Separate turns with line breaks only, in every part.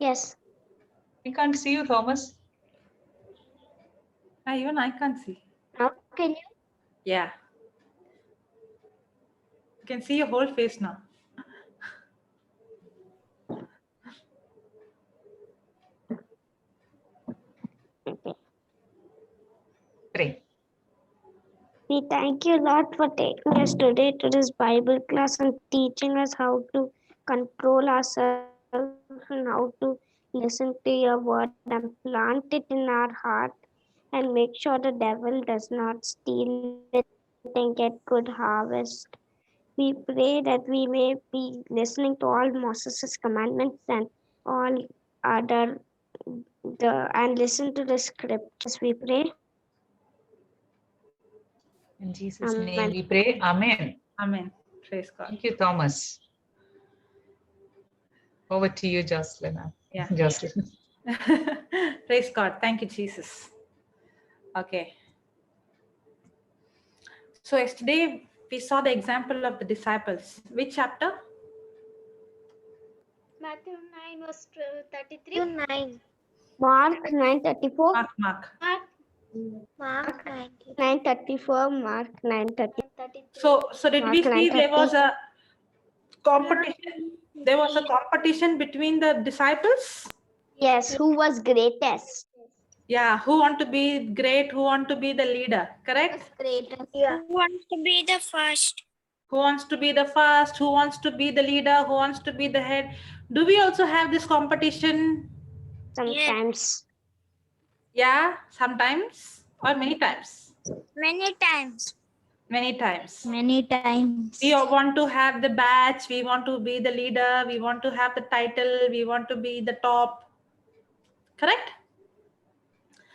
Yes.
We can't see you, Thomas.
Even I can't see.
Now can you?
Yeah. You can see your whole face now.
Pray.
We thank you, Lord, for taking us today to this Bible class and teaching us how to control ourselves and how to listen to your word and plant it in our heart and make sure the devil does not steal it and get good harvest. We pray that we may be listening to all Moses' commandments and all other and listen to the scriptures. We pray.
In Jesus'
Amen.
name we pray. Amen.
Amen. Praise God.
Thank you, Thomas. Over to you, Jocelyn.
Yeah.
Jocelyn.
Praise God. Thank you, Jesus. Okay. So yesterday we saw the example of the disciples. Which chapter?
Matthew 9 verse 33. 9.
Mark 9:34.
Mark.
Mark 9.
9:34. Mark 9:30.
33.
So did we
Mark
see there
9:30.
was a competition? There was a competition between the disciples?
Yes, who was greatest?
Yeah, who want to be great, who want to be the leader, correct?
Greatest. Yeah.
Who wants to be the first?
Who wants to be the first, who wants to be the leader, who wants to be the head? Do we also have this competition?
Sometimes.
Yeah, sometimes or many times?
Many times.
Many times.
Many times.
We all want to have the badge, we want to be the leader, we want to have the title, we want to be the top, correct?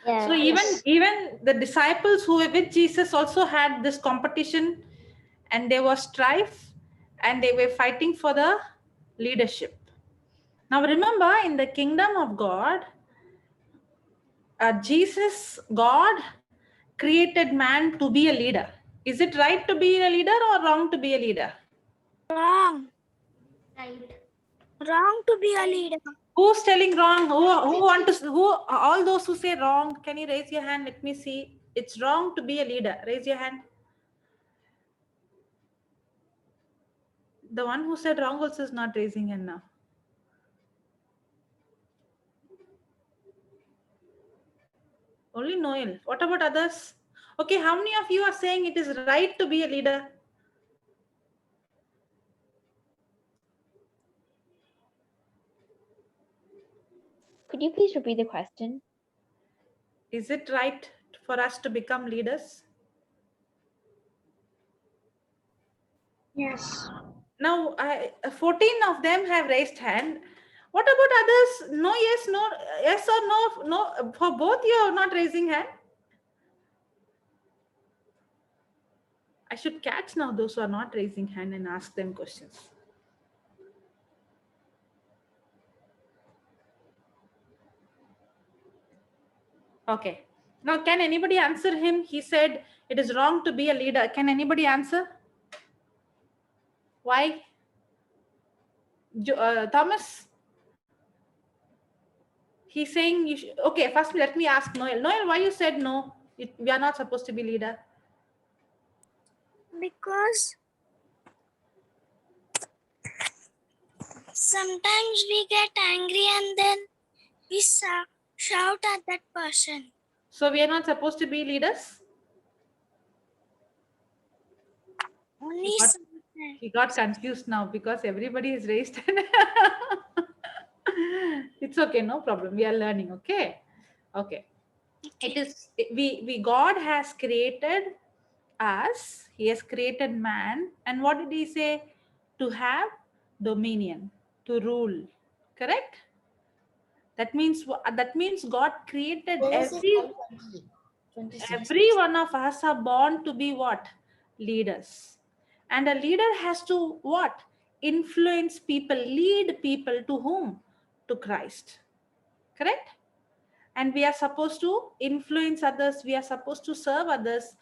Yes.
So even the disciples who were with Jesus also had this competition, and there was strife, and they were fighting for the leadership. Now remember, in the kingdom of God, God created man to be a leader. Is it right to be a leader or wrong to be a leader?
Wrong.
Right.
Wrong to be a leader.
Who's telling wrong? Who all those who say wrong, can you raise your hand? Let me see. It's wrong to be a leader. Raise your hand. The one who said wrong also is not raising hand now. Only Noel. What about others? Okay, how many of you are saying it is right to be a leader?
Could you please repeat the question?
Is it right for us to become leaders?
Yes.
Now, 14 of them have raised hand. What about others? No, yes, no, yes or no, no. For both, you are not raising hand. I should catch now those who are not raising hand and ask them questions. Okay. Now, can anybody answer him? He said it is wrong to be a leader. Can anybody answer? Why? Thomas? He's saying you should. Okay, first let me ask Noel. Noel, why you said no? We are not supposed to be leader.
Because sometimes we get angry and then we shout at that person.
So we are not supposed to be leaders?
Only sometimes.
He got confused now because everybody is raised. It's okay, no problem. We are learning, okay? Okay. God has created us. He has created man. And what did he say? To have dominion, to rule. Correct? That means God created every one of us are born to be what? Leaders. And a leader has to what? Influence people, lead people to whom? To Christ. Correct? And we are supposed to influence others, we are supposed to serve others,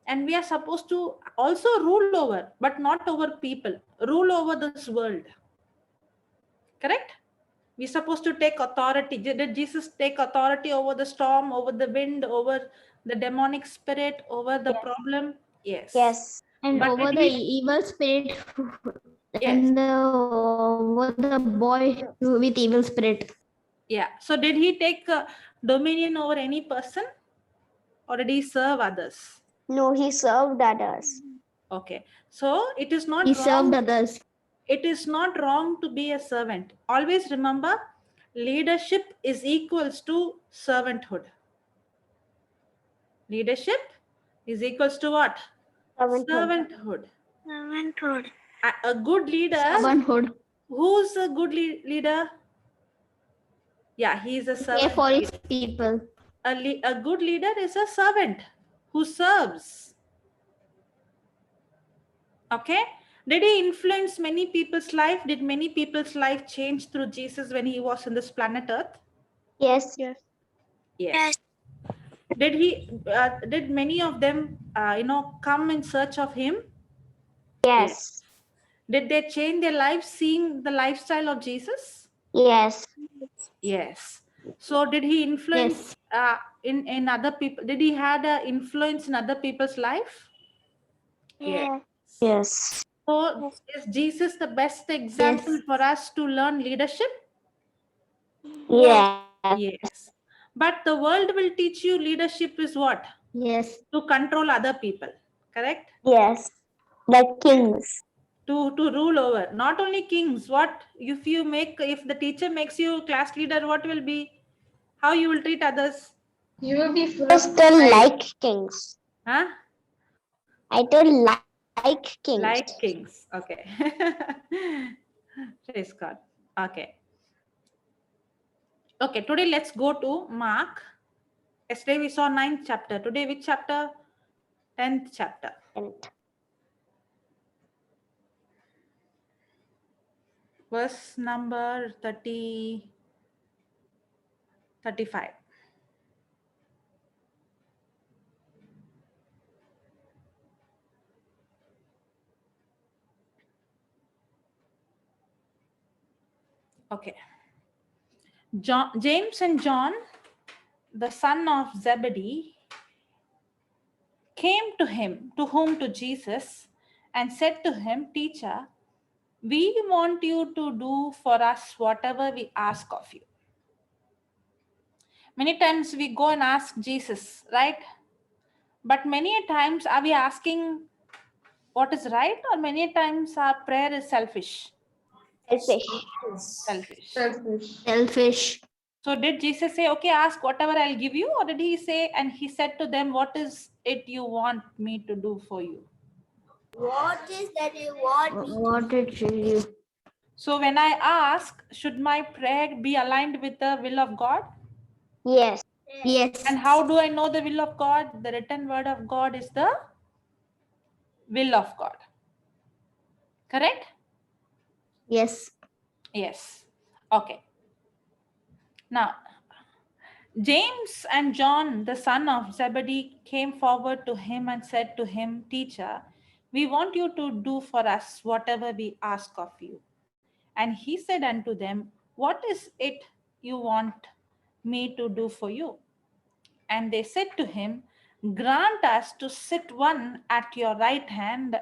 and we are supposed to also rule over, but not over people, rule over this world. Correct? We're supposed to take authority. Did Jesus take authority over the storm, over the wind, over the demonic spirit, over the problem? Yes.
Yes.
And
But
over
did
the
he-
evil spirit
Yes.
and over the boy with evil spirit.
Yeah. So did he take dominion over any person, or did he serve others?
No, he served others.
Okay. So it is not
He
wrong.
served others.
It is not wrong to be a servant. Always remember, leadership is equals to servanthood. Leadership is equals to what? Servanthood.
Servanthood.
A good leader.
Servanthood.
Who's a good leader? Yeah, he is a
Care
servant.
for his people.
A good leader is a servant who serves. Okay. Did he influence many people's life? Did many people's life change through Jesus when he was on this planet Earth?
Yes.
Yes.
Yes.
Did many of them, come in search of him?
Yes.
Did they change their lives seeing the lifestyle of Jesus?
Yes.
Yes. So did he influence in other people? Did he had an influence in other people's life?
Yes.
Yes.
So is Jesus the best example
Yes.
for us to learn leadership?
Yes.
Yes. But the world will teach you leadership is what?
Yes.
To control other people. Correct?
Yes. The kings.
To rule over. Not only kings. What if the teacher makes you class leader, what will be? How you will treat others?
You will be full
I still like kings.
Huh?
I don't like kings.
Like kings. Okay. Praise God. Okay. Okay, today let's go to Mark. Yesterday we saw 9th chapter. Today which chapter? 10th chapter. Verse number 35. Okay. James and John, the son of Zebedee, came to Jesus and said to him, Teacher, we want you to do for us whatever we ask of you. Many times we go and ask Jesus, right? But many times are we asking what is right, or many times our prayer is selfish?
Selfish.
Selfish.
So did Jesus say, okay, ask whatever I'll give you? Or did he say, and he said to them, what is it you want me to do for you?
What is that you want?
What did you?
So when I ask, should my prayer be aligned with the will of God?
Yes.
Yes.
And how do I know the will of God? The written word of God is the will of God. Correct?
Yes.
Yes. Okay. Now, James and John, the son of Zebedee, came forward to him and said to him, Teacher, we want you to do for us whatever we ask of you. And he said unto them, what is it you want me to do for you? And they said to him, grant us to sit one at your right hand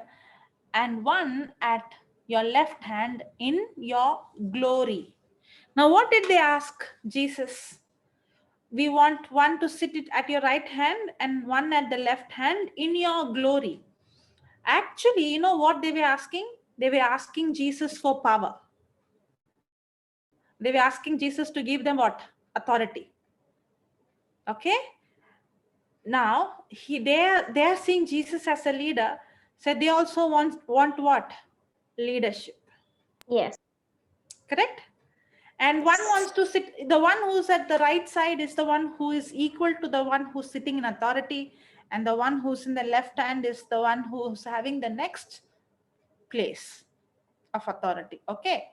and one at your left hand in your glory. Now, what did they ask Jesus? We want one to sit it at your right hand and one at the left hand in your glory. Actually, you know what they were asking? They were asking Jesus for power. They were asking Jesus to give them what? Authority. Okay? Now, they are seeing Jesus as a leader. So they also want what? Leadership.
Yes.
Correct? And one wants to sit, the one who's at the right side is the one who is equal to the one who's sitting in authority. And the one who's in the left hand is the one who's having the next place of authority. Okay.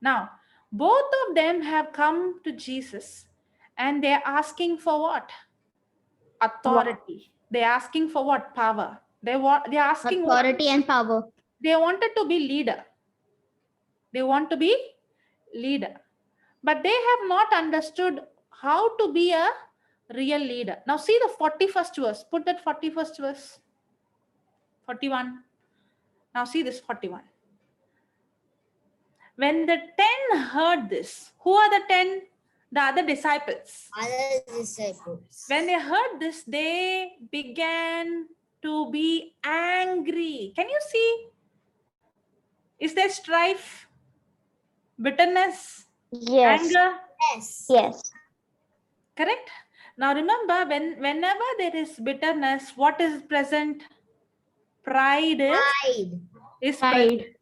Now, both of them have come to Jesus and they're asking for what? Authority. They're asking for what? Power. They're asking
Authority and power.
They wanted to be leader. They want to be leader. but they have not understood how to be a real leader. Now see the 41st verse. Put that 41st verse. 41. Now see this 41. When the 10 heard this, who are the 10? The other disciples.
Other disciples.
When they heard this, they began to be angry. Can you see? Is there strife, bitterness,
Yes.
anger?
Yes.
Yes.
Correct? Now remember, whenever there is bitterness, what is present? Pride
Pride.
is
Pride.
present.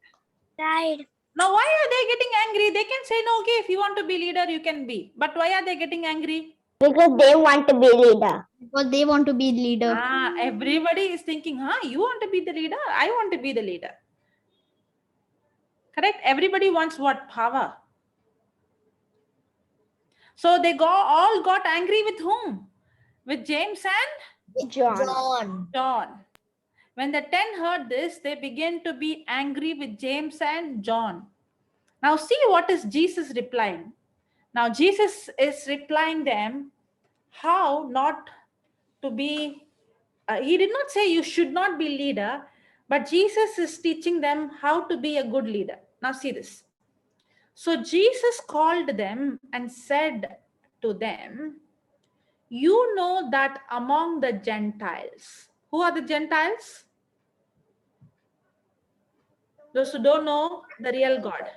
Pride.
Now why are they getting angry? They can say, no, okay, if you want to be leader, you can be. But why are they getting angry?
Because they want to be leader.
Because they want to be leader.
Everybody is thinking, you want to be the leader? I want to be the leader. Correct? Everybody wants what? Power. So they all got angry with whom? With James and
John.
John. When the 10 heard this, they began to be angry with James and John. Now see what is Jesus replying. Now Jesus is replying them how not to be, he did not say you should not be leader, but Jesus is teaching them how to be a good leader. Now see this. So Jesus called them and said to them, you know that among the Gentiles, who are the Gentiles? Those who don't know the real God.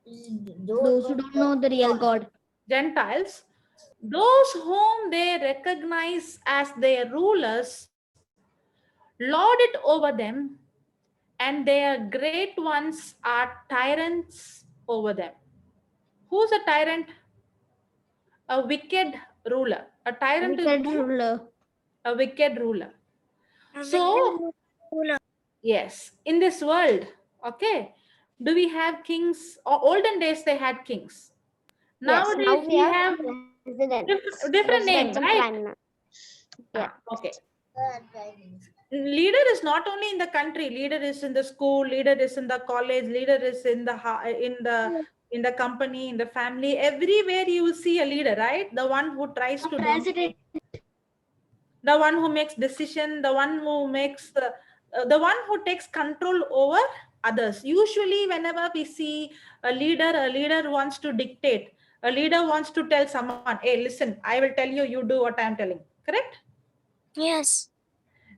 Those who don't know the real God.
Gentiles, those whom they recognize as their rulers, lord it over them, and their great ones are tyrants over them. Who's a tyrant? A wicked ruler. A tyrant is
Wicked
who?
ruler.
A wicked ruler. So, yes, in this world, okay, do we have kings? Or olden days they had kings. Nowadays
Now
we have
presidents.
different names,
Presidents and
right?
prime minister. Yeah.
Okay. Leader is not only in the country. Leader is in the school. Leader is in the college. Leader is in the company, in the family. Everywhere you will see a leader, right? The one who tries to dominate, the one who makes decision, the one who makes the one who takes control over others. Usually, whenever we see a leader wants to dictate. A leader wants to tell someone, "Hey, listen, I will tell you. You do what I am telling." Correct?
Yes.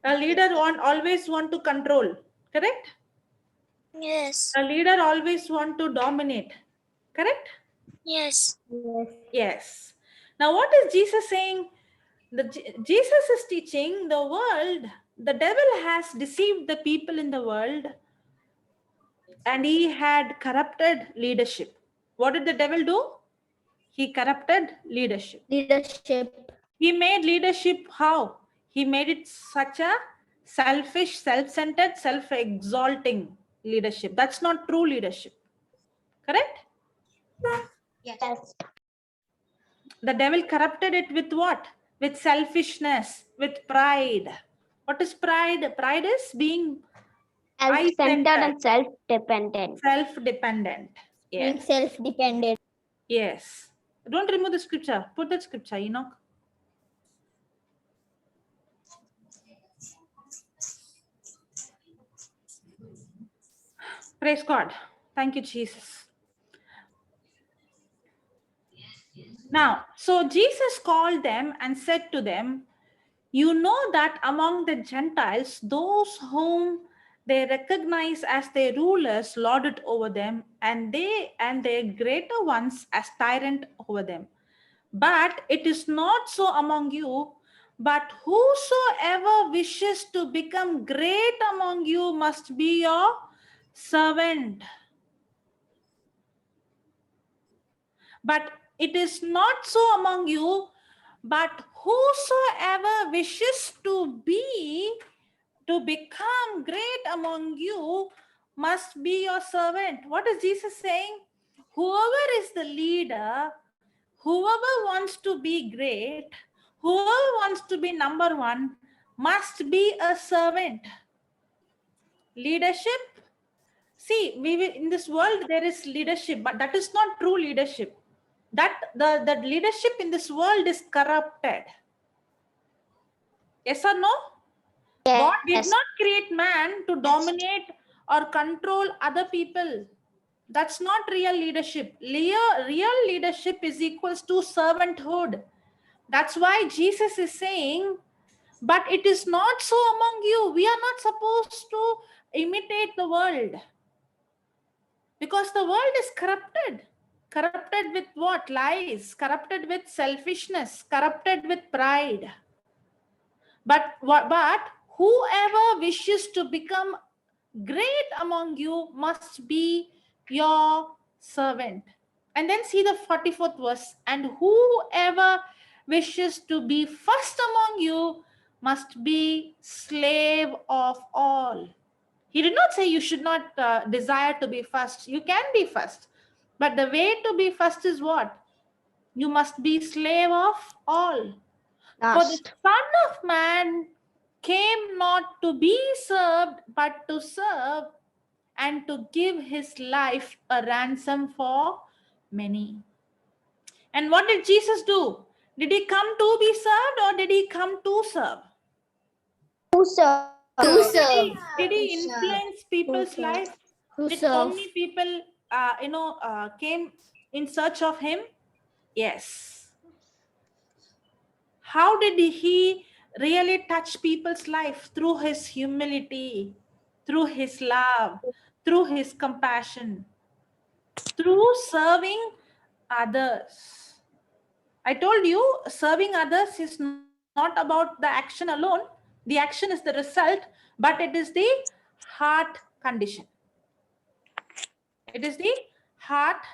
A leader always want to control. Correct?
Yes.
A leader always want to dominate. Correct?
Yes.
Yes. Now, what is Jesus saying? Jesus is teaching the world. The devil has deceived the people in the world, and he had corrupted leadership. What did the devil do? He corrupted leadership.
Leadership.
He made leadership how? He made it such a selfish, self-centered, self-exalting leadership. That's not true leadership. Correct?
Yes.
The devil corrupted it with what? With selfishness, with pride. What is pride? Pride is being
Self-centered
I-centered,
and self-dependent.
self-dependent.
Being
Yes.
self-dependent.
Yes. Don't remove the scripture. Put that scripture, Enoch. Praise God. Thank you, Jesus. Now, so Jesus called them and said to them, you know that among the Gentiles, those whom they recognize as their rulers lord it over them, and their greater ones as tyrant over them. But it is not so among you, but whosoever wishes to become great among you must be your servant. But it is not so among you, but whosoever wishes to become great among you must be your servant. What is Jesus saying? Whoever is the leader, whoever wants to be great, whoever wants to be number one, must be a servant. Leadership. See, in this world there is leadership, but that is not true leadership. that the leadership in this world is corrupted. Yes or no? God did
Yes.
not create man to dominate or control other people. That's not real leadership. Real leadership is equals to servanthood. That's why Jesus is saying, but it is not so among you. We are not supposed to imitate the world. Because the world is corrupted. Corrupted with what? Lies. Corrupted with selfishness. Corrupted with pride. But whoever wishes to become great among you must be your servant. And then see the 44th verse. And whoever wishes to be first among you must be slave of all. He did not say you should not desire to be first. You can be first. But the way to be first is what? You must be slave of all. For the
Last.
Son of Man came not to be served, but to serve and to give his life a ransom for many. And what did Jesus do? Did he come to be served or did he come to serve?
To serve.
To serve.
Did he influence people's
serve.
life?
To
Did so
serve.
many people, came in search of him? Yes. How did he really touch people's life? Through his humility, through his love, through his compassion, through serving others. I told you, serving others is not about the action alone. The action is the result, but it is the heart condition. It is the heart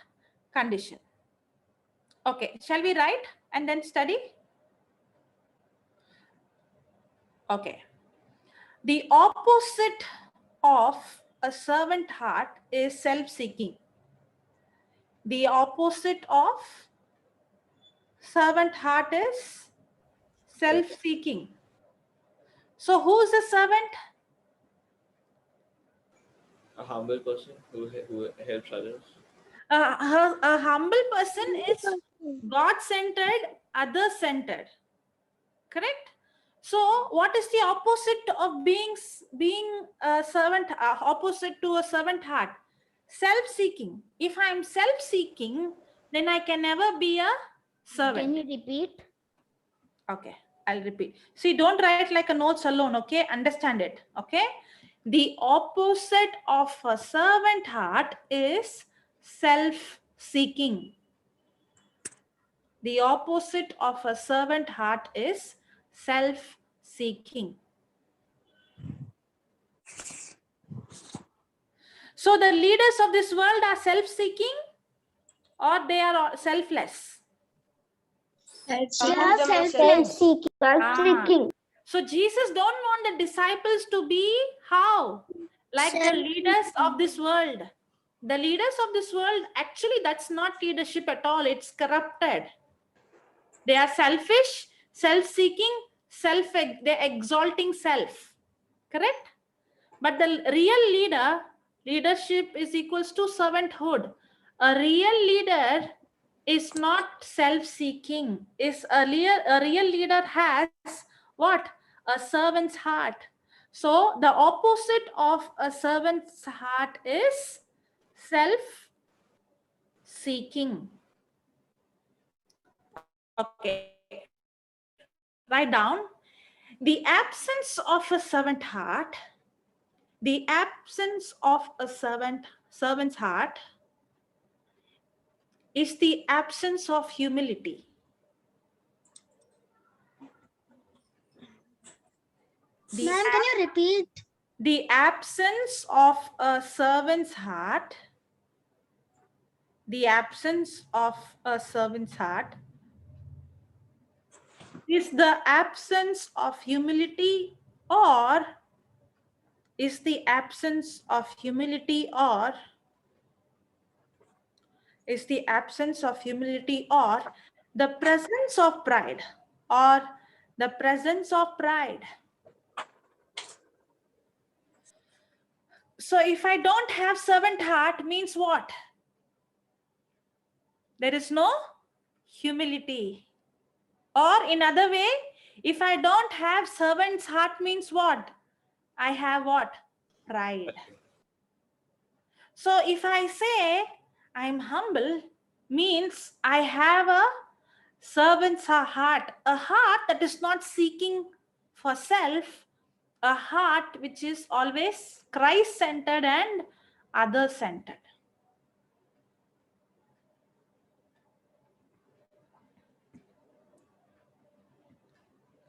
condition. Okay, shall we write and then study? Okay. The opposite of a servant heart is self-seeking. The opposite of servant heart is self-seeking. So who is a servant?
A humble person who helps others.
A humble person is God-centered, other-centered. Correct? So what is the opposite of being a servant, opposite to a servant heart? Self-seeking. If I am self-seeking, then I can never be a servant.
Can you repeat?
Okay, I'll repeat. See, don't write like a notes alone, okay? Understand it, okay? The opposite of a servant heart is self-seeking. The opposite of a servant heart is self-seeking. So the leaders of this world are self-seeking or they are selfless?
Self-seeking. Self-seeking.
So Jesus don't want the disciples to be how? Like the leaders of this world. The leaders of this world, actually that's not leadership at all. It's corrupted. They are selfish, self-seeking, they're exalting self. Correct? But the real leadership is equals to servanthood. A real leader is not self-seeking. A real leader has what? A servant's heart. So the opposite of a servant's heart is self-seeking. Okay. Write down. The absence of a servant heart, the absence of a servant's heart is the absence of humility.
Ma'am, can you repeat?
The absence of a servant's heart, the absence of a servant's heart is the absence of humility, or is the absence of humility, or is the absence of humility, or the presence of pride, or the presence of pride. So if I don't have servant heart means what? There is no Humility. Or in other way, if I don't have servant's heart means what? I have what? Pride. So if I say I'm humble, means I have a servant's heart, a heart that is not seeking for self, a heart which is always Christ-centered and other-centered.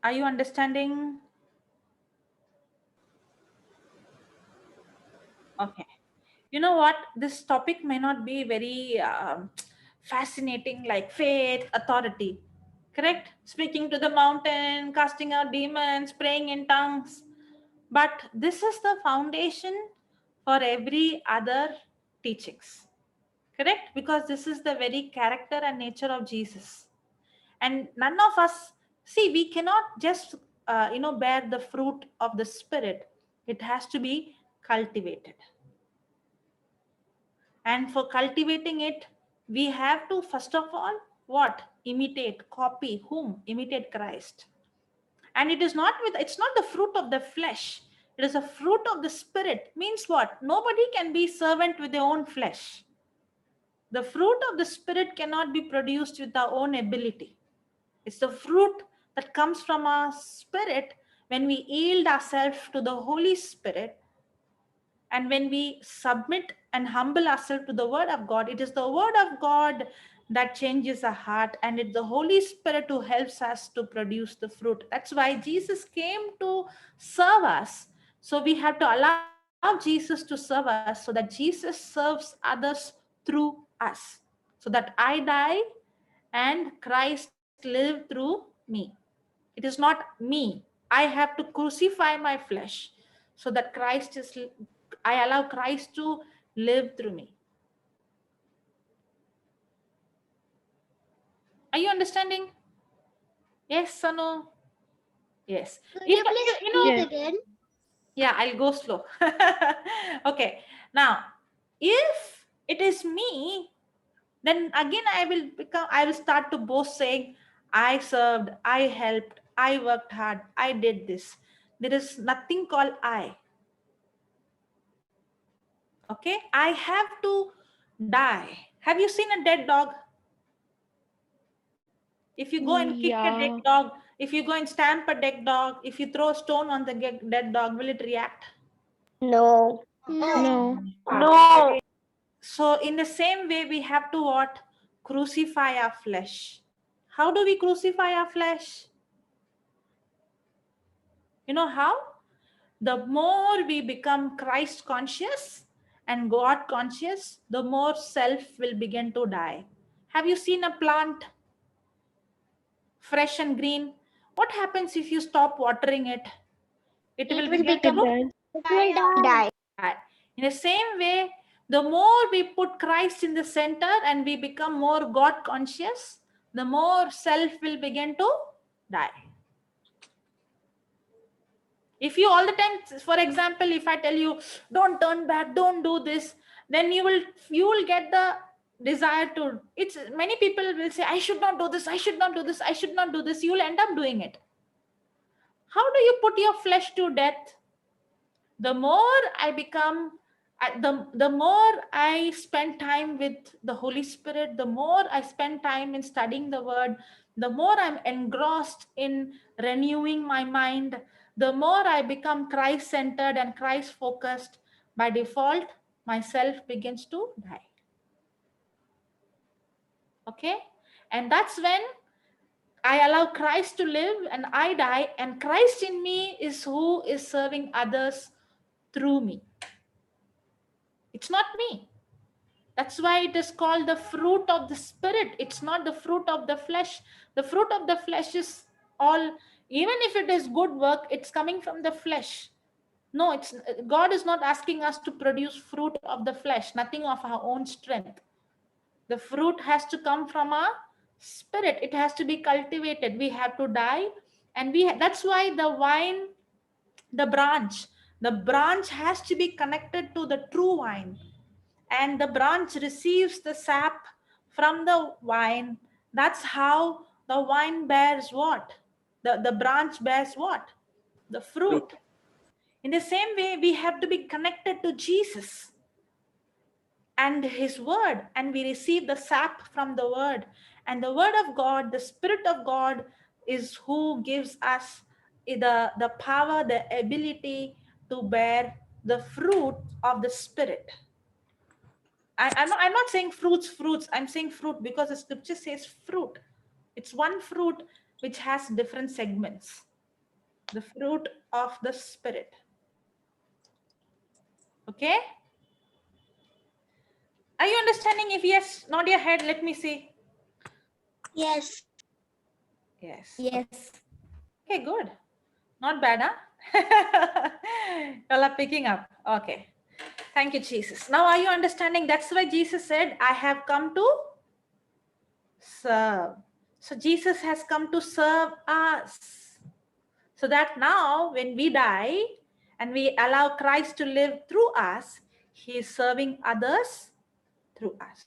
Are you understanding? Okay. You know what? This topic may not be very fascinating, like faith, authority. Correct? Speaking to the mountain, casting out demons, praying in tongues. But this is the foundation for every other teachings. Correct? Because this is the very character and nature of Jesus. And none of us, see, we cannot just, bear the fruit of the Spirit. It has to be cultivated. And for cultivating it, we have to, first of all, what? Imitate, copy, whom? Imitate Christ. And it's not the fruit of the flesh. It is a fruit of the Spirit. Means what? Nobody can be servant with their own flesh. The fruit of the Spirit cannot be produced with our own ability. It's the fruit that comes from our spirit when we yield ourselves to the Holy Spirit. And when we submit and humble ourselves to the Word of God, it is the Word of God that changes our heart, and it's the Holy Spirit who helps us to produce the fruit. That's why Jesus came to serve us. So we have to allow Jesus to serve us so that Jesus serves others through us. So that I die and Christ live through me. It is not me. I have to crucify my flesh so that I allow Christ to live through me. Are you understanding? Yes or no? Yes.
Could you please repeat again?
Yeah, I'll go slow. Okay. Now, if it is me, then again I will start to boast, saying, I served, I helped, I worked hard, I did this. There is nothing called I. Okay, I have to die. Have you seen a dead dog? If you go and kick a dead dog, if you go and stamp a dead dog, if you throw a stone on the dead dog, will it react?
No.
No.
No.
So in the same way, we have to what? Crucify our flesh. How do we crucify our flesh? You know how? The more we become Christ conscious and God conscious, the more self will begin to die. Have you seen a plant fresh and green? What happens if you stop watering it? It will begin to
Die.
die. In the same way, the more we put Christ in the center and we become more God conscious, the more self will begin to die. If you all the time, for example, if I tell you, don't turn back, don't do this, then you will get the desire to, many people will say, I should not do this, I should not do this, I should not do this. You will end up doing it. How do you put your flesh to death? The more I become, the more I spend time with the Holy Spirit, the more I spend time in studying the Word, the more I'm engrossed in renewing my mind, the more I become Christ-centered and Christ-focused. By default, myself begins to die. Okay? And that's when I allow Christ to live and I die, and Christ in me is who is serving others through me. It's not me. That's why it is called the fruit of the Spirit. It's not the fruit of the flesh. The fruit of the flesh is all, even if it is good work, it's coming from the flesh. No, God is not asking us to produce fruit of the flesh, nothing of our own strength. The fruit has to come from our spirit. It has to be cultivated. We have to die. And that's why the vine, the branch has to be connected to the true vine. And the branch receives the sap from the vine. That's how the vine bears what? The branch bears what? The fruit. In the same way, we have to be connected to Jesus and his word, and we receive the sap from the word. And the word of God, the Spirit of God, is who gives us the power, the ability to bear the fruit of the Spirit. I'm not saying fruits. I'm saying fruit because the scripture says fruit. It's one fruit which has different segments. The fruit of the Spirit. Okay? Are you understanding? If yes, nod your head. Let me see.
Yes.
Yes.
Yes.
Okay, good. Not bad, huh? You all are picking up. Okay. Thank you, Jesus. Now are you understanding? That's why Jesus said, I have come to serve. So Jesus has come to serve us. So that now when we die and we allow Christ to live through us, he is serving others through us.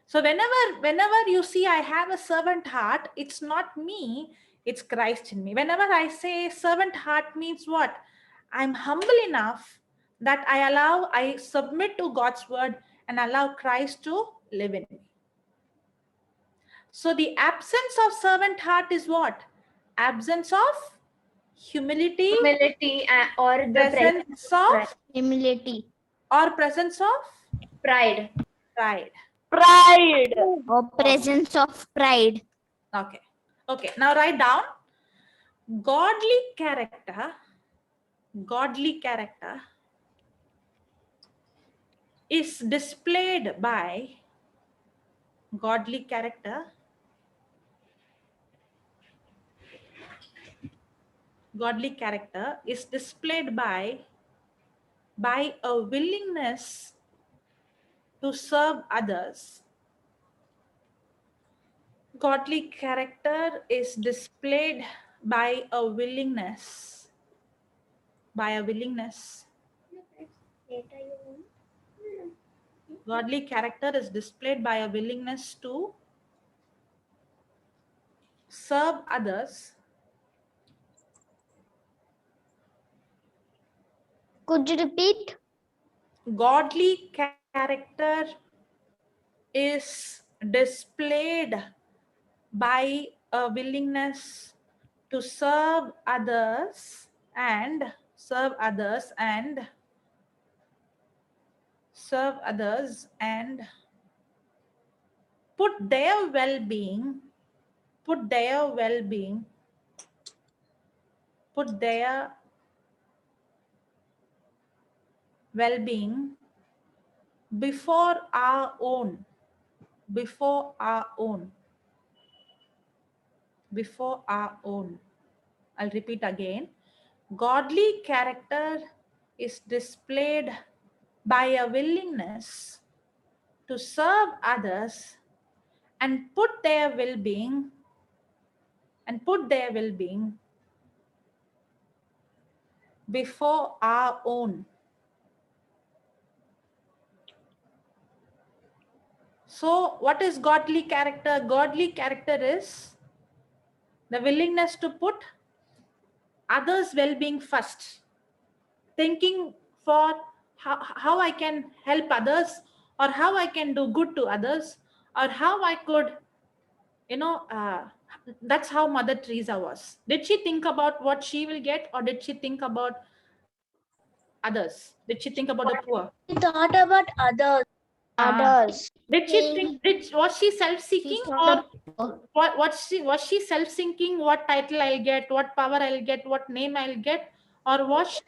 So whenever you see I have a servant heart, it's not me, it's Christ in me. Whenever I say servant heart means what? I'm humble enough that I submit to God's word and allow Christ to live in me. So the absence of servant heart is what? Absence of humility,
Or the
presence of
Humility.
or presence of
pride.
pride.
Pride.
Or presence of pride.
Okay. Okay. Now write down godly character is displayed by godly character is displayed by a willingness to serve others. Godly character is displayed by a willingness godly character is displayed by a willingness to serve others.
Could you repeat?
Godly character is displayed by a willingness to serve others and put their well-being before our own. I'll repeat again. Godly character is displayed by a willingness to serve others and put their well-being before our own. So what is godly character? Godly character is the willingness to put others' well-being first, thinking for how I can help others, or how I can do good to others, or how I could, that's how Mother Teresa was. Did she think about what she will get, or did she think about others? Did she think about the poor?
He thought about others.
Others.
Did she think? Was she self-seeking, or was she self-seeking? What title I'll get, what power I'll get, what name I'll get, or was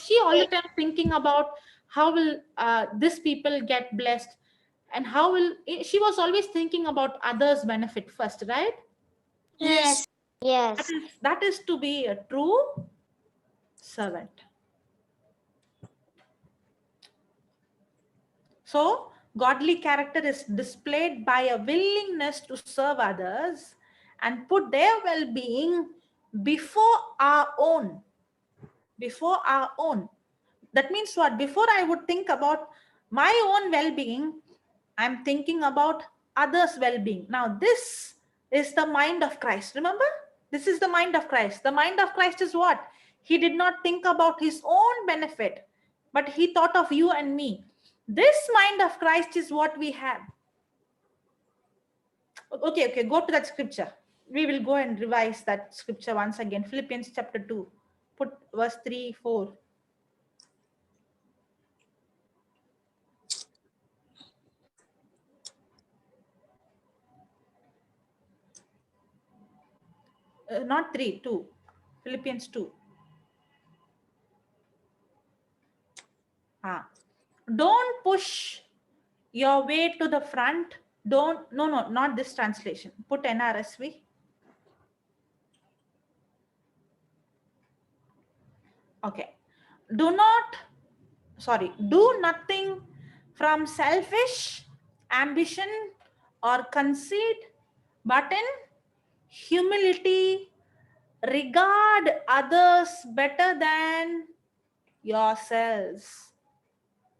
she all the time thinking about how will this people get blessed, and how will she was always thinking about others' benefit first, right?
Yes.
Yes.
That is to be a true servant. So, godly character is displayed by a willingness to serve others and put their well-being before our own. That means what? Before I would think about my own well-being, I'm thinking about others' well-being. Now, this is the mind of Christ. Remember? This is the mind of Christ. The mind of Christ is what? He did not think about his own benefit, but he thought of you and me. This mind of Christ is what we have. Okay, go to that scripture. We will go and revise that scripture once again. Philippians chapter 2. Put verse 3, 4. Not 3, 2. Philippians 2. Don't push your way to the front. No, not this translation. Put NRSV. Okay. Do nothing from selfish ambition or conceit, but in humility, regard others better than yourselves.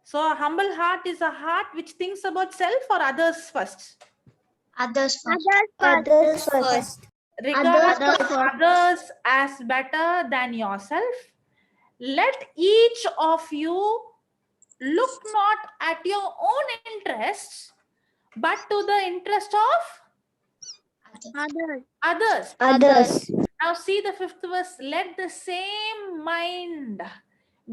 So a humble heart is a heart which thinks about self or others first.
Others first.
Others first.
Regard
Others first.
others as better than yourself. Let each of you look not at your own interests, but to the interest of others.
Others.
Now see the 5th verse. Let the same mind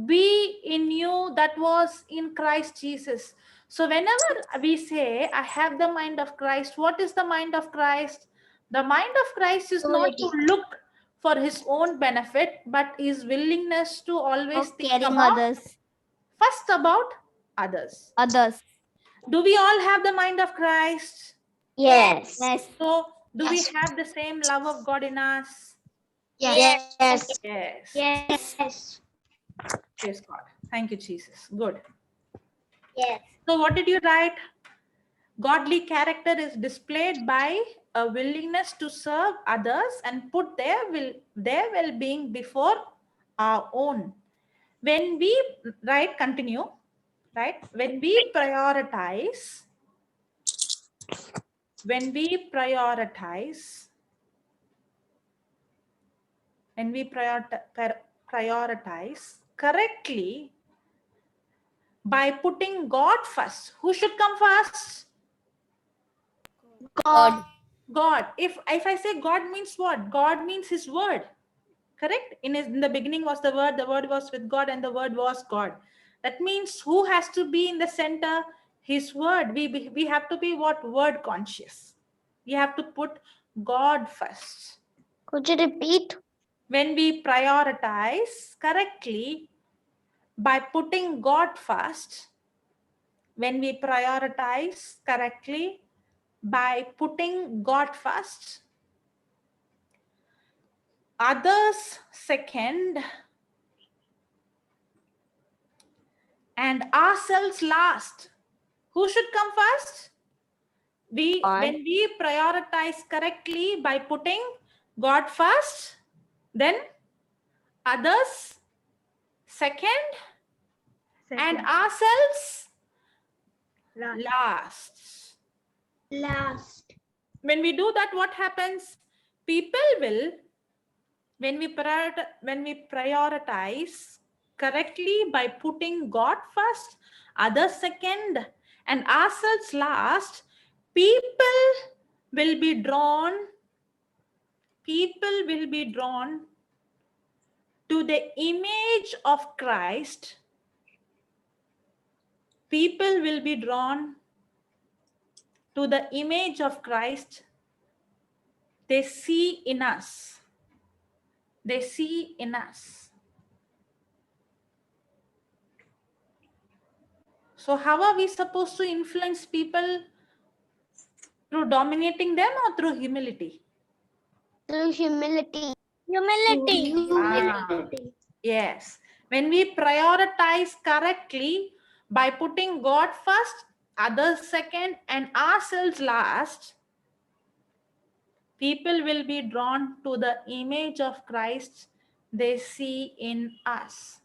be in you that was in Christ Jesus. So whenever we say, I have the mind of Christ, what is the mind of Christ? The mind of Christ is not to look for his own benefit, but his willingness to always think
Caring
about,
others.
first about others.
Others.
Do we all have the mind of Christ?
Yes.
Yes.
So do
Yes.
we have the same love of God in us?
Yes.
Yes.
Yes.
Praise God. Thank you, Jesus. Good.
Yes.
So what did you write? Godly character is displayed by a willingness to serve others and put their well-being before our own. When we, continue, when we prioritize, prioritize correctly by putting God first. Who should come first?
God.
God. If I say God means what? God means his word. Correct? In the beginning was the word was with God, and the word was God. That means who has to be in the center? His word. We have to be what? Word conscious. We have to put God first.
Could you repeat?
When we prioritize correctly by putting God first, when we prioritize correctly by putting God first, others second, and ourselves last. Who should come first? When we prioritize correctly by putting God first, then others second, and ourselves last. When we do that, what happens? People will, when we prioritize correctly by putting God first, others second, and ourselves last, people will be drawn to the image of Christ. People will be drawn to the image of Christ they see in us. They see in us. So how are we supposed to influence people? Through dominating them or through humility?
Through humility.
Humility.
Yes. When we prioritize correctly by putting God first, others second, and ourselves last, people will be drawn to the image of Christ they see in us.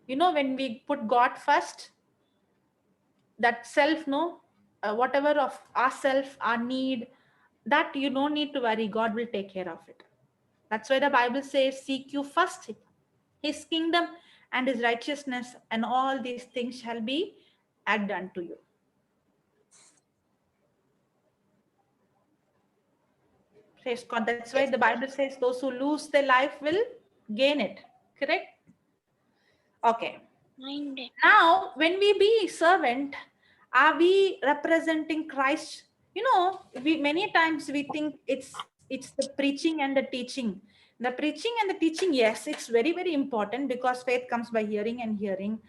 You know, when we put God first, that self, no, whatever of ourself, our need, that you don't need to worry. God will take care of it. That's why the Bible says, seek you first his kingdom and his righteousness, and all these things shall be added unto you. Praise God. That's why the Bible says those who lose their life will gain it. Correct? Okay.
Minded.
Now, when we be servant, are we representing Christ? You know, we many times we think it's the preaching and the teaching. The preaching and the teaching, yes, it's very, very important because faith comes by hearing and hearing.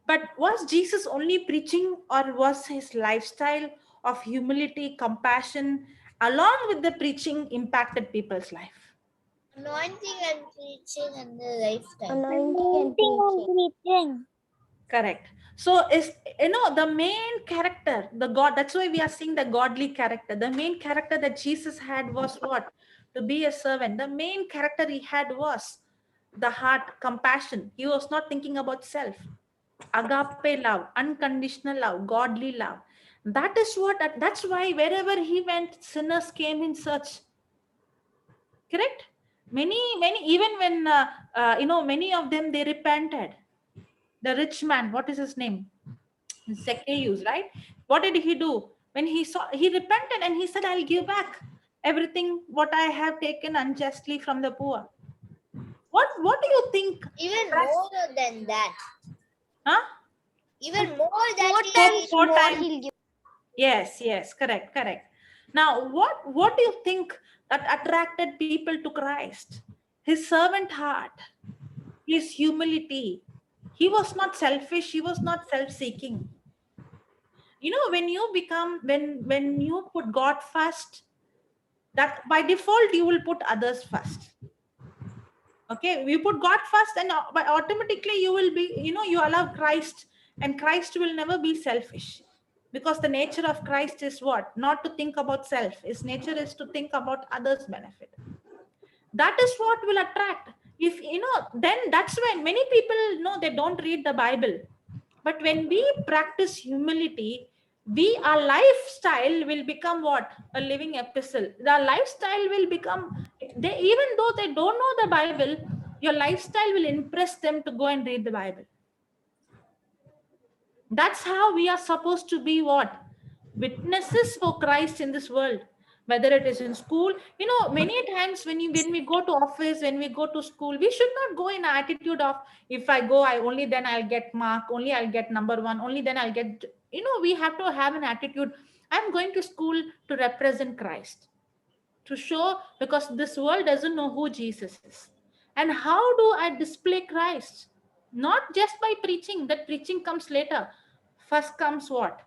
But was Jesus only preaching, or was his lifestyle of humility, compassion, along with the preaching, impacted people's life?
Anointing and preaching and the lifestyle.
Anointing and preaching.
Correct. So is, you know, the main character, the God, that's why we are seeing the godly character. The main character that Jesus had was what? To be a servant. The main character he had was the heart, compassion. He was not thinking about self. Agape love, unconditional love, godly love. That is what, that's why wherever he went, sinners came in search. Correct? Many, even when, you know, many of them, they repented. The rich man, what is his name? Zacchaeus, right? What did he do? When he saw, he repented and he said, I'll give back everything what I have taken unjustly from the poor. What do you think?
Even more than that.
Huh?
Even more than
Four times. Yes, correct. Now, what do you think that attracted people to Christ? His servant heart, his humility. He was not selfish. He was not self-seeking. You know, when you become, when you put God first, that by default you will put others first. Okay, we put God first, and automatically you will be, you know, you allow Christ, and Christ will never be selfish, because the nature of Christ is what? Not to think about self. His nature is to think about others' benefit. That is what will attract. If you know, then that's when many people know they don't read the Bible. But when we practice humility, our lifestyle will become what? A living epistle. The lifestyle will become, they, even though they don't know the Bible, your lifestyle will impress them to go and read the Bible. That's how we are supposed to be what? Witnesses for Christ in this world. Whether it is in school, you know, many times when we go to office, when we go to school, we should not go in attitude of, if I go, only then I'll get mark, only I'll get number one, only then I'll get, you know, we have to have an attitude. I'm going to school to represent Christ, to show, because this world doesn't know who Jesus is. And how do I display Christ? Not just by preaching, that preaching comes later. First comes what?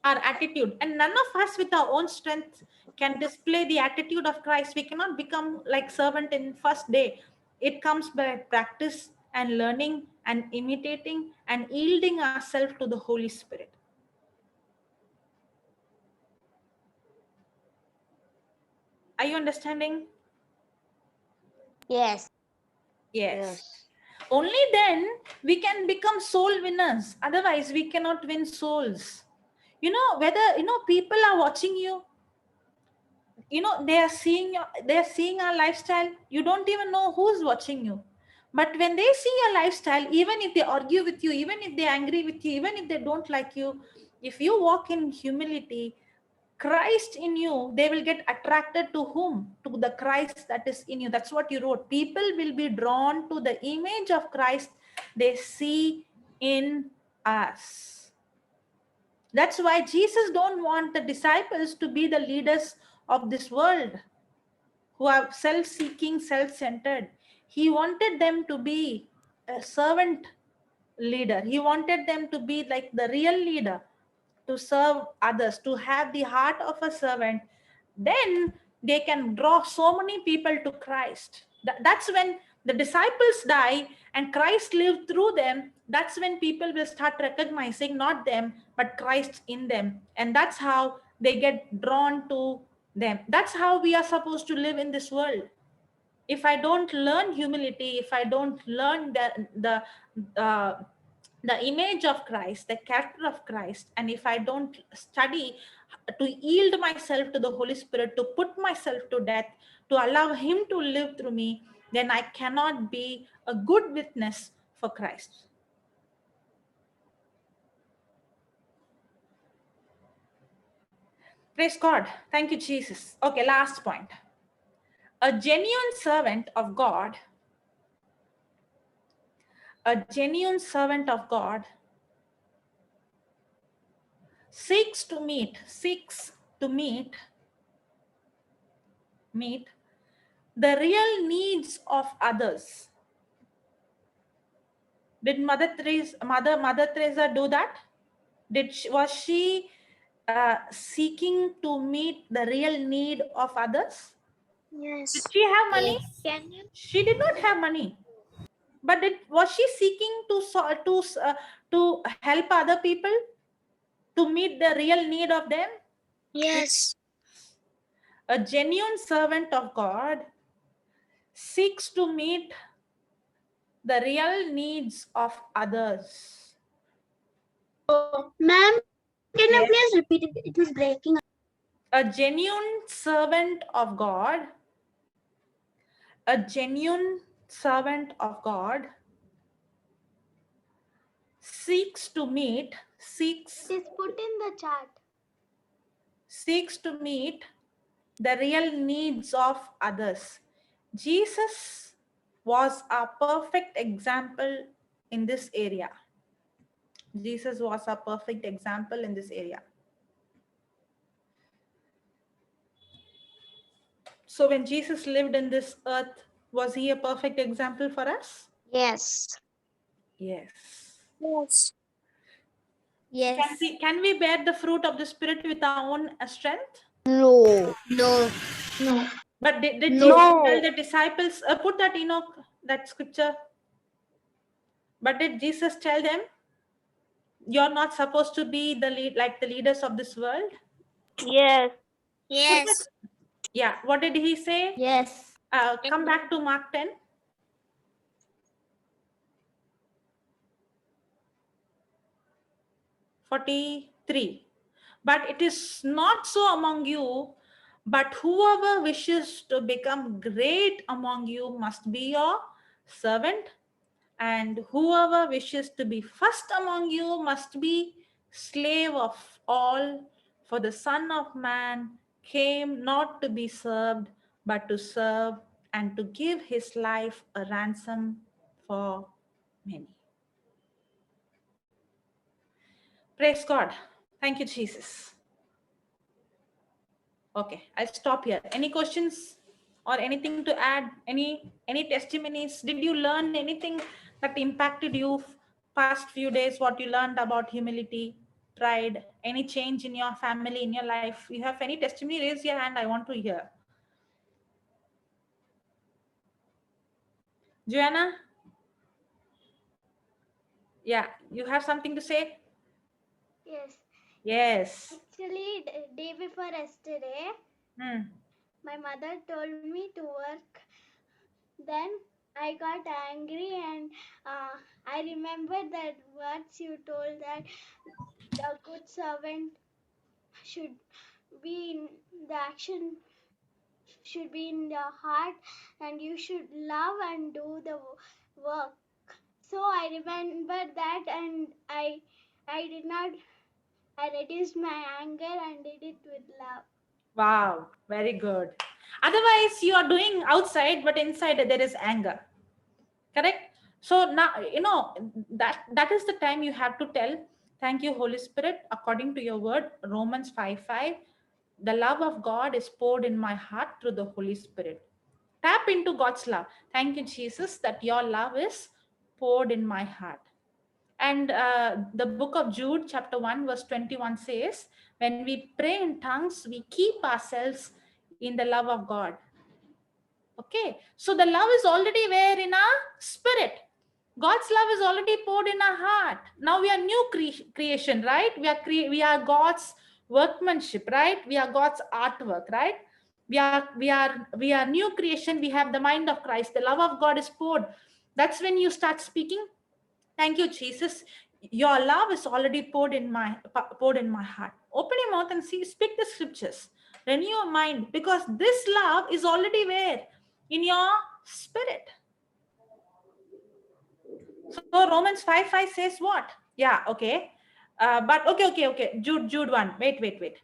Our attitude. And none of us with our own strength can display the attitude of Christ. We cannot become like servant in first day. It comes by practice and learning and imitating and yielding ourselves to the Holy Spirit. Are you understanding?
Yes.
Yes. Only then we can become soul winners. Otherwise, we cannot win souls. You know, whether, you know, people are watching you, you know, they are seeing our lifestyle. You don't even know who's watching you. But when they see your lifestyle, even if they argue with you, even if they're angry with you, even if they don't like you, if you walk in humility, Christ in you, they will get attracted to whom? To the Christ that is in you. That's what you wrote. People will be drawn to the image of Christ they see in us. That's why Jesus don't want the disciples to be the leaders of this world who are self-seeking, self-centered. He wanted them to be a servant leader. He wanted them to be like the real leader, to serve others, to have the heart of a servant. Then they can draw so many people to Christ. That's when the disciples die and Christ lived through them. That's when people will start recognizing not them, but Christ in them. And that's how they get drawn to them. That's how we are supposed to live in this world. If I don't learn humility, if I don't learn the the image of Christ, the character of Christ, and if I don't study to yield myself to the Holy Spirit, to put myself to death, to allow Him to live through me, then I cannot be a good witness for Christ. Praise God. Thank you, Jesus. Okay, last point. A genuine servant of God, a genuine servant of God seeks to meet the real needs of others. Did Mother Teresa do that? Was she seeking to meet the real need of others?
Yes.
Did she have money?
Can you?
She did not have money. But was she seeking to help other people, to meet the real need of them?
Yes.
A genuine servant of God seeks to meet the real needs of others.
Ma'am, can you
Yes.
please repeat it? It was breaking.
A genuine servant of God, a genuine servant of God seeks to meet
Put in the chat.
the real needs of others. Jesus was a perfect example in this area. Jesus was a perfect example in this area. So when Jesus lived in this earth, was he a perfect example for us?
Yes.
Yes.
Yes.
Yes.
Can we bear the fruit of the Spirit with our own strength?
No.
No.
But did Jesus
No.
tell the disciples, put that Enoch, that scripture. But did Jesus tell them, you're not supposed to be like the leaders of this world?
Yes.
Yes.
Yeah. What did he say?
Yes.
Come back to Mark 10. (43). But it is not so among you, but whoever wishes to become great among you must be your servant, and whoever wishes to be first among you must be slave of all. For the Son of Man came not to be served, but to serve and to give his life a ransom for many. Praise God. Thank you, Jesus. Okay, I'll stop here. Any questions or anything to add? Any testimonies? Did you learn anything that impacted you past few days? What you learned about humility, pride, any change in your family, in your life? You have any testimony? Raise your hand. I want to hear. Joanna? Yeah, you have something to say?
Yes.
Yes.
Actually, day before yesterday,
Hmm.
my mother told me to work. Then I got angry and I remember that words you told, that the good servant should be in the action, should be in the heart, and you should love and do the work. So I remember that, and I did not, I reduced my anger and did it with love.
Wow, very good. Otherwise, you are doing outside, but inside there is anger. Correct? So now, that is the time you have to tell, thank you, Holy Spirit, according to your word, Romans 5:5. The love of God is poured in my heart through the Holy Spirit. Tap into God's love. Thank you, Jesus, that your love is poured in my heart. And the book of Jude, chapter 1, verse 21 says, when we pray in tongues, we keep ourselves in the love of God. Okay, so the love is already there in our spirit. God's love is already poured in our heart. Now we are new creation, right? We are God's workmanship, right? We are God's artwork, right? We are new creation. We have the mind of Christ. The love of God is poured. That's when you start speaking, thank you, Jesus. your love is already poured in my heart. Open your mouth and speak the scriptures. Renew your mind, because this love is already where? In your spirit. So Romans 5:5 says what? Yeah, okay. But okay. Jude 1. Wait.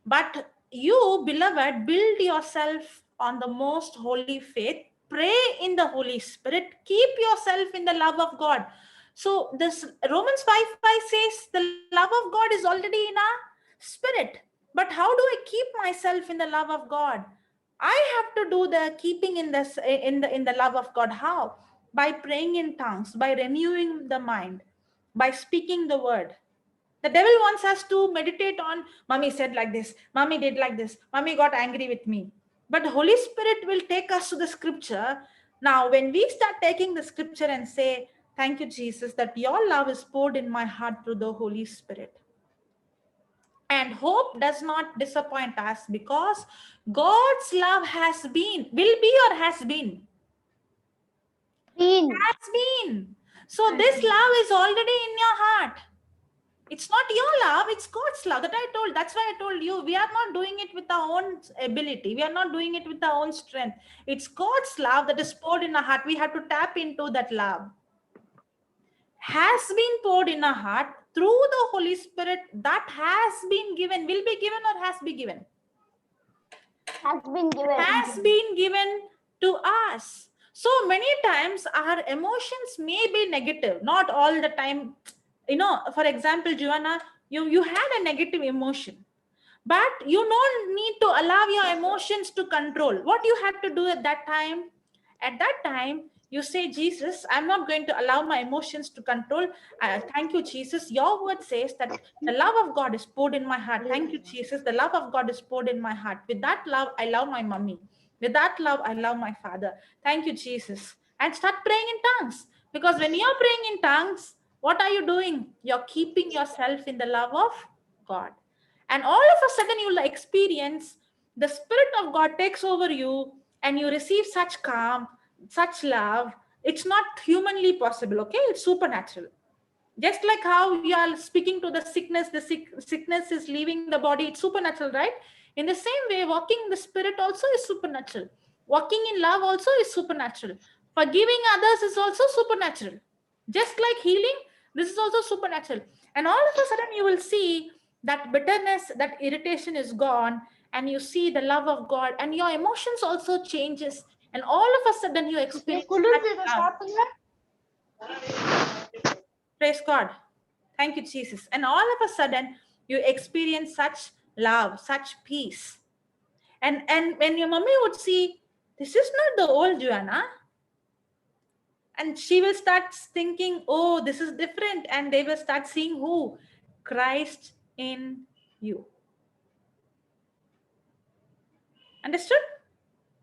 But you, beloved, build yourself on the most holy faith. Pray in the Holy Spirit. Keep yourself in the love of God. So this Romans 5:5 says the love of God is already in our spirit. But how do I keep myself in the love of God? I have to do the keeping in the love of God. How? By praying in tongues, by renewing the mind, by speaking the word. The devil wants us to meditate on, mommy said like this, mommy did like this, mommy got angry with me. But Holy Spirit will take us to the scripture. Now, when we start taking the scripture and say, thank you, Jesus, that your love is poured in my heart through the Holy Spirit. And hope does not disappoint us, because God's love has been, will be or has been? Has been. So this love is already in your heart. It's not your love, it's God's love. That's why I told you, we are not doing it with our own ability. We are not doing it with our own strength. It's God's love that is poured in our heart. We have to tap into that love. Has been poured in our heart through the Holy Spirit, that has been given, will be given or has been given?
Has been given.
Has been given to us. So many times our emotions may be negative, not all the time. You know, for example, Joanna, you had a negative emotion, but you don't need to allow your emotions to control. What you have to do at that time? At that time, you say, Jesus, I'm not going to allow my emotions to control. Thank you, Jesus. Your word says that the love of God is poured in my heart. Thank you, Jesus. The love of God is poured in my heart. With that love, I love my mommy. With that love, I love my father. Thank you, Jesus. And start praying in tongues. Because when you're praying in tongues, what are you doing? You're keeping yourself in the love of God. And all of a sudden, you'll experience the Spirit of God takes over you, and you receive such calm, such love. It's not humanly possible, okay? It's supernatural. Just like how you are speaking to the sickness, sickness is leaving the body, it's supernatural, right? In the same way, walking in the Spirit also is supernatural. Walking in love also is supernatural. Forgiving others is also supernatural. Just like healing, this is also supernatural. And all of a sudden, you will see that bitterness, that irritation is gone, and you see the love of God, and your emotions also changes. And all of a sudden, you experience that love. Praise God. Thank you, Jesus. And all of a sudden, you experience such love, such peace. And when your mommy would see, this is not the old Joanna, and she will start thinking, oh, this is different. And they will start seeing who? Christ in you. Understood?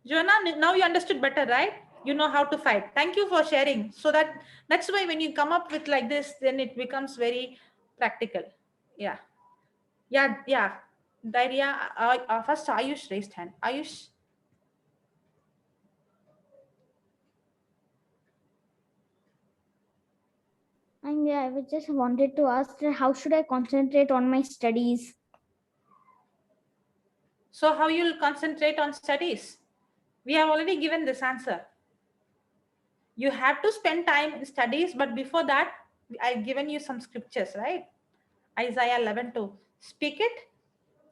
Joanna, now you understood better, right? You know how to fight. Thank you for sharing. So that's why when you come up with like this, then it becomes very practical. Yeah. Daria, first Ayush raised hand. Ayush.
And I was just wanted to ask, how should I concentrate on my studies?
So how you'll concentrate on studies? We have already given this answer. You have to spend time in studies, but before that, I've given you some scriptures, right? Isaiah 11:2. Speak it,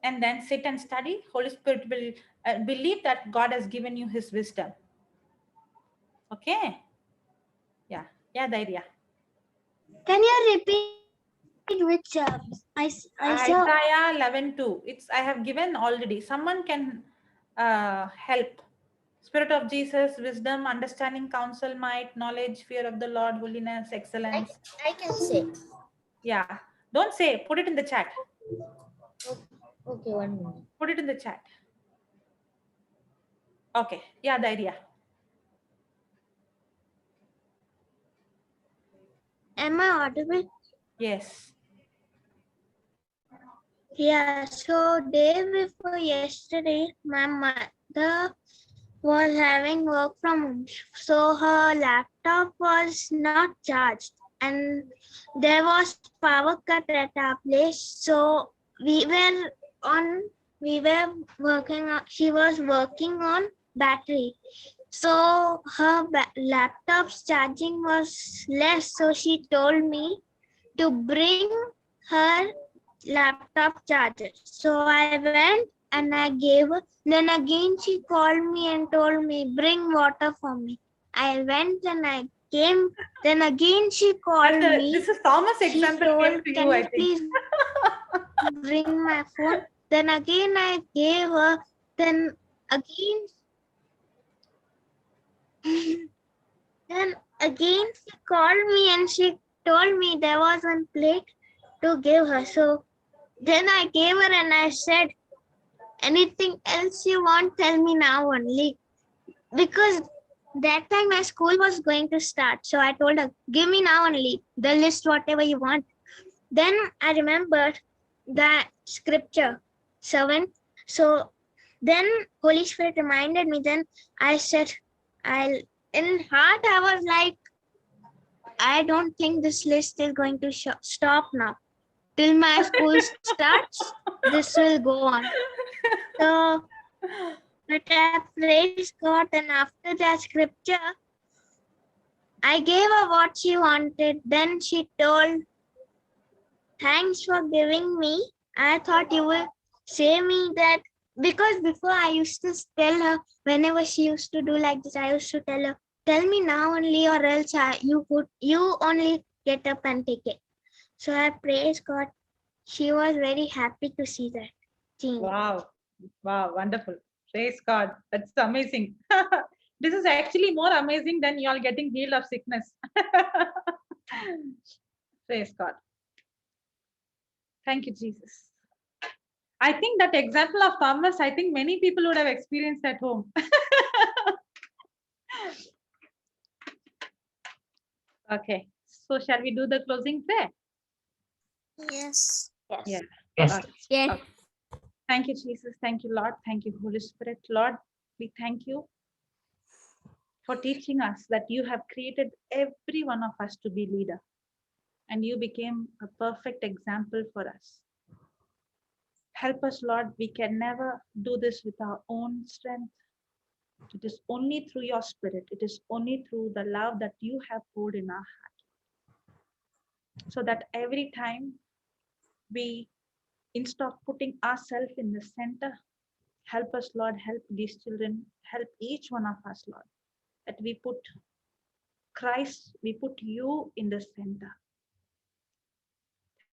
and then sit and study. Holy Spirit will believe that God has given you his wisdom. Okay? Yeah, Daria.
Can you repeat which
Isaiah 11:2. I have given already. Someone can help. Spirit of Jesus, wisdom, understanding, counsel, might, knowledge, fear of the Lord, holiness, excellence.
I can say.
Yeah. Don't say. Put it in the chat.
Okay, 1 minute.
Put it in the chat. Okay. Yeah, the idea.
Am I audible?
Yes.
Yeah, so day before yesterday, my mother was having work from home. So her laptop was not charged and there was power cut at our place. So we were working on, she was working on battery. So her laptop's charging was less. So she told me to bring her laptop charger. So I went and I gave her. Then again she called me and told me, bring water for me. I went and I came. Then again she called me.
This is Thomas
She
example came
told,
to
can
you, I
you
think.
please bring my phone? Then again I gave her. Then again she called me and she told me there was one plate to give her. So then I gave her and I said, anything else you want, tell me now only. Because that time my school was going to start. So I told her, give me now only the list, whatever you want. Then I remembered that scripture 7. So then Holy Spirit reminded me. Then I said, in heart I was like, I don't think this list is going to stop now. Till my school starts, this will go on. So, but I praise God, and after that scripture, I gave her what she wanted. Then she told, thanks for giving me. I thought you would say me that, because before I used to tell her, whenever she used to do like this, I used to tell her, tell me now only, or else you only get up and take it. So I praise God. She was very happy to see that change.
Wow. Wow, wonderful. Praise God. That's amazing. This is actually more amazing than you all getting healed of sickness. Praise God. Thank you, Jesus. I think that example of Thomas, I think many people would have experienced at home. Okay. So shall we do the closing prayer?
Yes.
Yeah.
Yes.
Okay.
Yes.
Okay. Thank you, Jesus. Thank you, Lord. Thank you, Holy Spirit. Lord, we thank you for teaching us that you have created every one of us to be leader. And you became a perfect example for us. Help us, Lord. We can never do this with our own strength. It is only through your Spirit. It is only through the love that you have poured in our heart. So that every time we, instead of putting ourselves in the center, help us, Lord, help these children, help each one of us, Lord, that we put Christ, we put you in the center.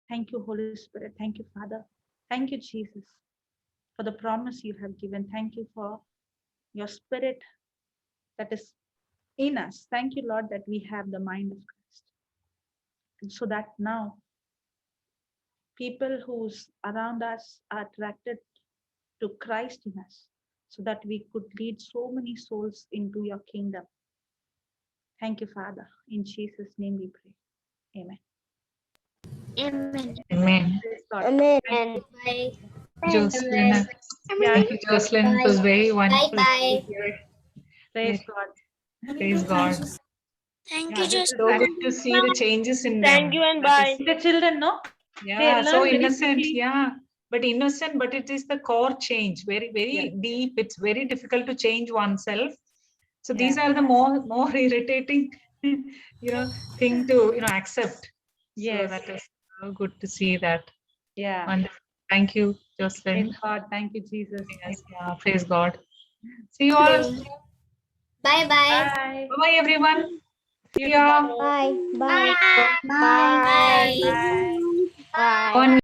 Thank you, Holy Spirit. Thank you, Father. Thank you, Jesus, for the promise you have given. Thank you for your Spirit that is in us. Thank you, Lord, that we have the mind of Christ. And so that now people who's around us are attracted to Christ in us, so that we could lead so many souls into your kingdom. Thank you, Father. In Jesus' name we pray. Amen.
Amen.
Amen.
Praise God.
Amen.
Bye.
Jocelyn.
Yeah,
Thank you, Jocelyn. It was very wonderful to
Bye.
hear.
praise God.
Praise God.
Thank
Yeah,
you,
this
just
is
So good to see the changes in them.
Thank you and
That is-
bye.
the children, no?
Yeah, so
learn very
innocent.
quickly.
Yeah, but innocent, but it is the core change. Very, very
Yes.
deep. It's very difficult to change oneself. So
Yeah.
these are the more irritating, thing to accept.
Yes.
So that is so good to see that.
Yeah.
Wonderful. Thank you, Jocelyn.
Praise God. Thank you, Jesus.
Yes, yeah, praise God. See you all.
Bye bye.
Bye.
Bye, everyone.
See you
See ya.
tomorrow.
Bye. Bye.
Bye.
Bye.
Go and